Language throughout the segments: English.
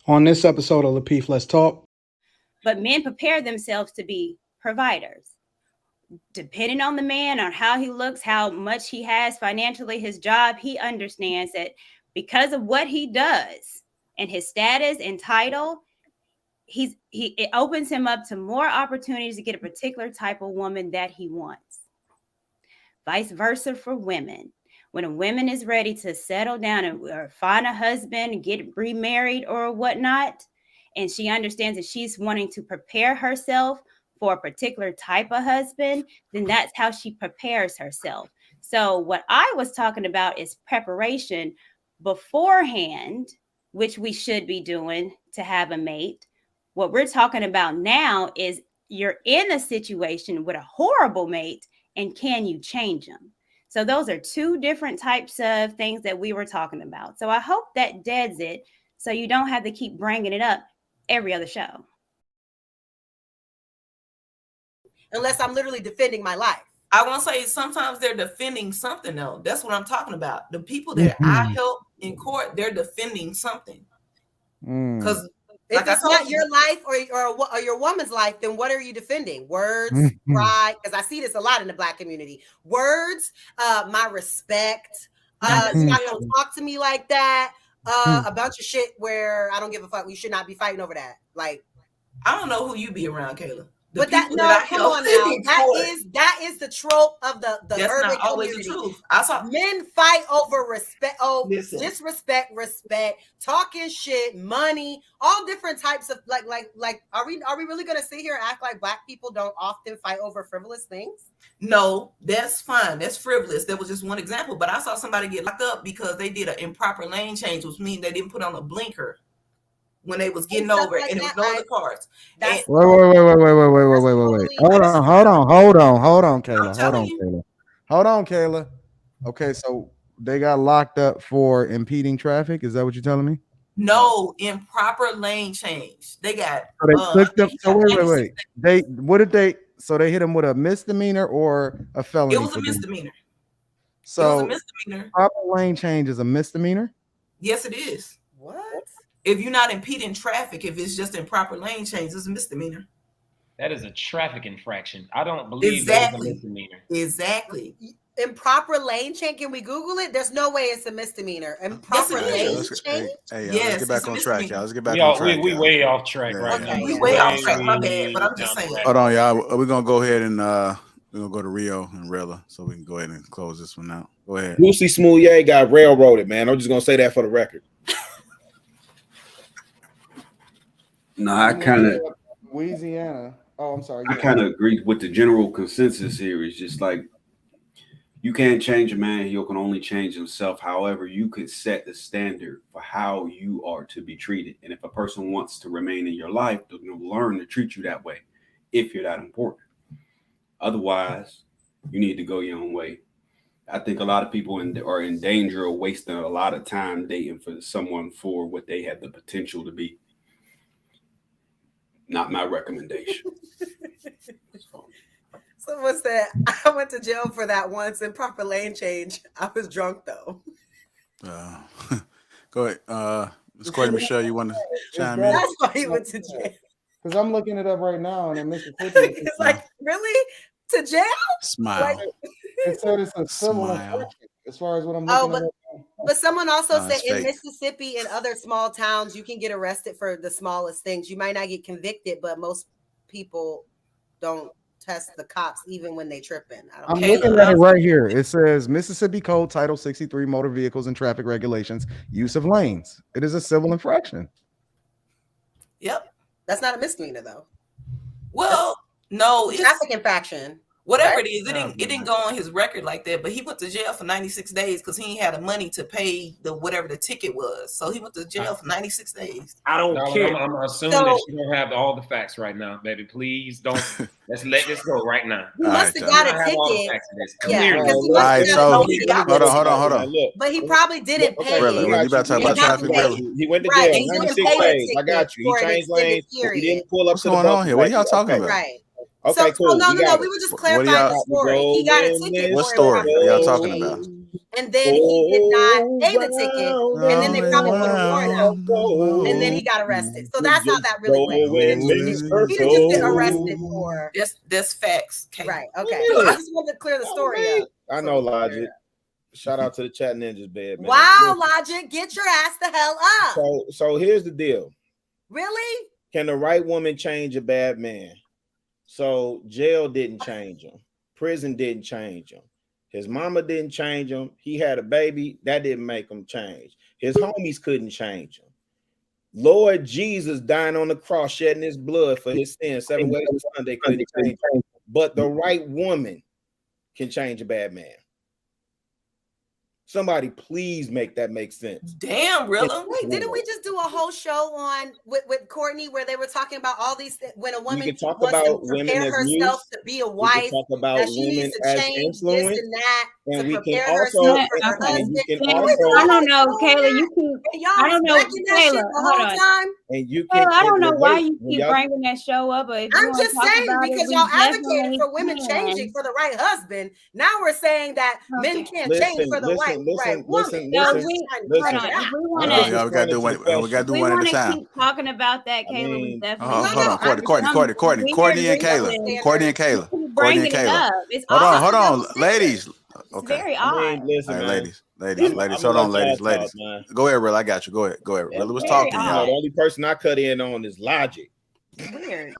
On this episode of Lapeef, Let's Talk. But men prepare themselves to be providers. Depending on the man, on how he looks, how much he has financially, his job, he understands that because of what he does and his status and title, it opens him up to more opportunities to get a particular type of woman that he wants. Vice versa for women. When a woman is ready to settle down or find a husband, get remarried or whatnot, and she understands that she's wanting to prepare herself for a particular type of husband, then that's how she prepares herself. So what I was talking about is preparation beforehand, which we should be doing to have a mate. What we're talking about now is you're in a situation with a horrible mate, and can you change them? So those are two different types of things that we were talking about. So I hope that deads it so you don't have to keep bringing it up every other show. Unless I'm literally defending my life. I want to say sometimes they're defending something though. That's what I'm talking about. The people that I help in court, they're defending something. Because if it's not your life or your woman's life, then what are you defending? Words, pride, because I see this a lot in the Black community. Words, my respect. You're not gonna talk to me like that. A bunch of shit where I don't give a fuck. We should not be fighting over that. Like, I don't know who you be around, Kayla. But come on now. That is the trope of the urban community. I saw men fight over respect, disrespect, respect, talking shit, money, all different types of like. Are we really gonna sit here and act like Black people don't often fight over frivolous things? No, that's fine. That's frivolous. That was just one example. But I saw somebody get locked up because they did an improper lane change, which means they didn't put on a blinker when they was getting over and it was no other cars. Wait. Hold on, Kayla. Okay, so they got locked up for impeding traffic. Is that what you're telling me? No, improper lane change. They got. So they clicked them. So wait. They hit him with a misdemeanor or a felony? It was a misdemeanor. So it was a misdemeanor. Proper lane change is a misdemeanor? Yes, it is. What? If you're not impeding traffic, if it's just improper lane change, it's a misdemeanor. That is a traffic infraction. I don't believe that's a misdemeanor. Exactly. Improper lane change. Can we Google it? There's no way it's a misdemeanor. Improper lane change. Hey, let's get back on track, y'all. Let's get back on track. We way off track right now. We way off track. My bad, but I'm just saying. Hold on, y'all. We're gonna go ahead and we're gonna go to Rio and Rilla, so we can go ahead and close this one out. Go ahead. Lucy Smoulier got railroaded, man. I'm just gonna say that for the record. No, I kind of Louisiana. Oh, I'm sorry. I kind of agree with the general consensus here. It's just like you can't change a man; he can only change himself. However, you could set the standard for how you are to be treated. And if a person wants to remain in your life, they're going to learn to treat you that way. If you're that important, otherwise, you need to go your own way. I think a lot of people are in danger of wasting a lot of time dating for someone for what they have the potential to be. Not my recommendation. Someone said, I went to jail for that once. Improper lane change. I was drunk though. Go ahead. Ms. Courtney Michelle, you want to chime in? That's why he went to jail. Because I'm looking it up right now and in Mississippi. It's like, really? To jail? Smile. Like, it said it's a civil infraction as far as what I'm looking at. But someone also said in fake. Mississippi and other small towns, you can get arrested for the smallest things. You might not get convicted, but most people don't test the cops even when they tripping. I'm looking at it right here. It says Mississippi Code Title 63 Motor Vehicles and Traffic Regulations, use of lanes. It is a civil infraction. Yep. That's not a misdemeanor though. Well, no, it's traffic infraction. Whatever it is, it didn't go on his record like that, but he went to jail for 96 days because he ain't had the money to pay whatever the ticket was. So he went to jail for 96 days. I don't care. I'm assuming that you don't have all the facts right now, baby. Please don't. Let's let this go right now. He must have got a ticket. Yeah. All right, so hold on. But he probably didn't pay. You about to talk about traffic? He went to jail 96 days. I got you. He changed lanes. He didn't pull up. What's going on here? What are y'all talking about? Right. Okay, cool. No. We were just clarifying the story. He got a ticket. What story are y'all talking about? and then he did not pay the ticket, and then they probably put a warrant out, and then he got arrested. So that's how that really went. He didn't just get arrested for. That's facts. Okay. Right. Okay. I just wanted to clear the story up. I know Logic. Shout out to the Chat Ninjas bed, man. Wow, Logic, get your ass the hell up. So here's the deal. Really? Can the right woman change a bad man? So jail didn't change him. Prison didn't change him. His mama didn't change him. He had a baby. That didn't make him change. His homies couldn't change him. Lord Jesus dying on the cross, shedding his blood for his sins 7 ways to Sunday couldn't change him. But the right woman can change a bad man. Somebody please make that make sense. Damn, really? Wait, didn't we just do a whole show on with Courtney where they were talking about all these when a woman wants to prepare herself to be a wife, that she needs to change this and that to prepare herself for her husband. I don't know, Kayla. You keep. I don't know, Kayla. Hold on. And you can. I don't know why you keep bringing that show up. But I'm just saying because y'all advocated for women changing for the right husband. Now we're saying that men can't change for the right woman. We gotta do one at a time. Keep talking about that, Kayla. We definitely. Hold on, Courtney and Kayla. Hold on, ladies. Okay. Very odd. Listen, ladies. Hold on, ladies. Go ahead, Rilla. I got you. Go ahead. Rilla was talking. The only person I cut in on is Logic. Weird.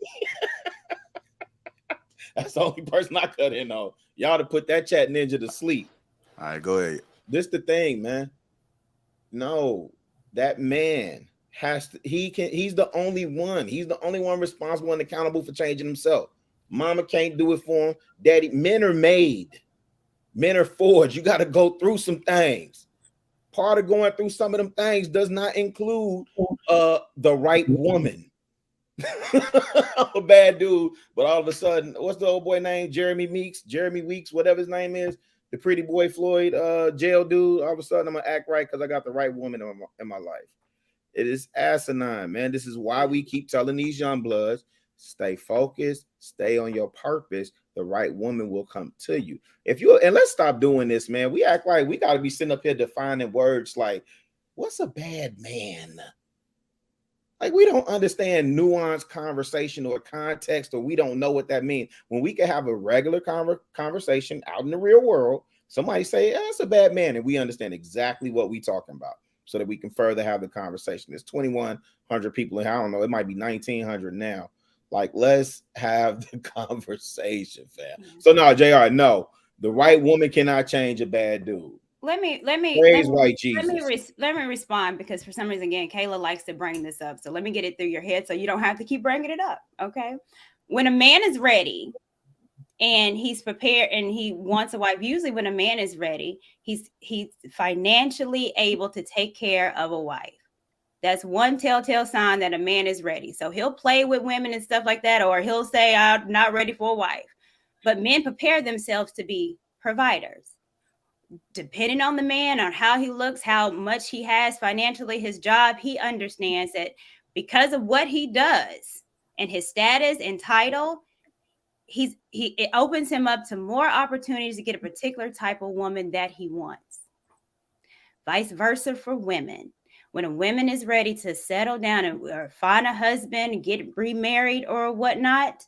That's the only person I cut in on. Y'all to put that chat ninja to sleep. All right, go ahead. This the thing, man. No, that man has to. He's the only one. He's the only one responsible and accountable for changing himself. Mama can't do it for him. Daddy, men are made. Men are forged. You got to go through some things. Part of going through some of them things does not include the right woman. I'm a bad dude, but all of a sudden, what's the old boy name? Jeremy Weeks, whatever his name is, the pretty boy Floyd jail dude. All of a sudden, I'm gonna act right because I got the right woman in my life. It is asinine, man. This is why we keep telling these young bloods, stay focused, stay on your purpose. The right woman will come to you. And let's stop doing this, man. We act like we got to be sitting up here defining words like, what's a bad man? Like we don't understand nuanced conversation or context, or we don't know what that means. When we can have a regular conversation out in the real world, somebody say, that's a bad man, and we understand exactly what we're talking about so that we can further have the conversation. There's 2,100 people, and I don't know, it might be 1,900 now. Like, let's have the conversation, fam. So no, JR, no, the right woman cannot change a bad dude. Let me respond because for some reason, again, Kayla likes to bring this up. So let me get it through your head so you don't have to keep bringing it up. Okay. When a man is ready and he's prepared and he wants a wife, usually when a man is ready, he's financially able to take care of a wife. That's one telltale sign that a man is ready. So he'll play with women and stuff like that, or he'll say, I'm not ready for a wife. But men prepare themselves to be providers. Depending on the man, on how he looks, how much he has financially, his job, he understands that because of what he does and his status and title, it opens him up to more opportunities to get a particular type of woman that he wants. Vice versa for women. When a woman is ready to settle down or find a husband, get remarried or whatnot,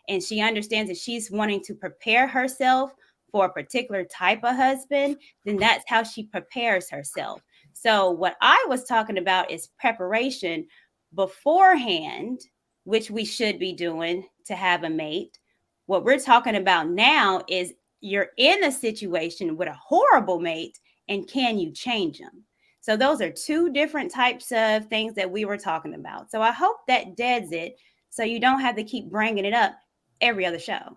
and she understands that she's wanting to prepare herself for a particular type of husband, then that's how she prepares herself. So what I was talking about is preparation beforehand, which we should be doing to have a mate. What we're talking about now is you're in a situation with a horrible mate, and can you change them? So those are two different types of things that we were talking about. So I hope that deads it so you don't have to keep bringing it up every other show.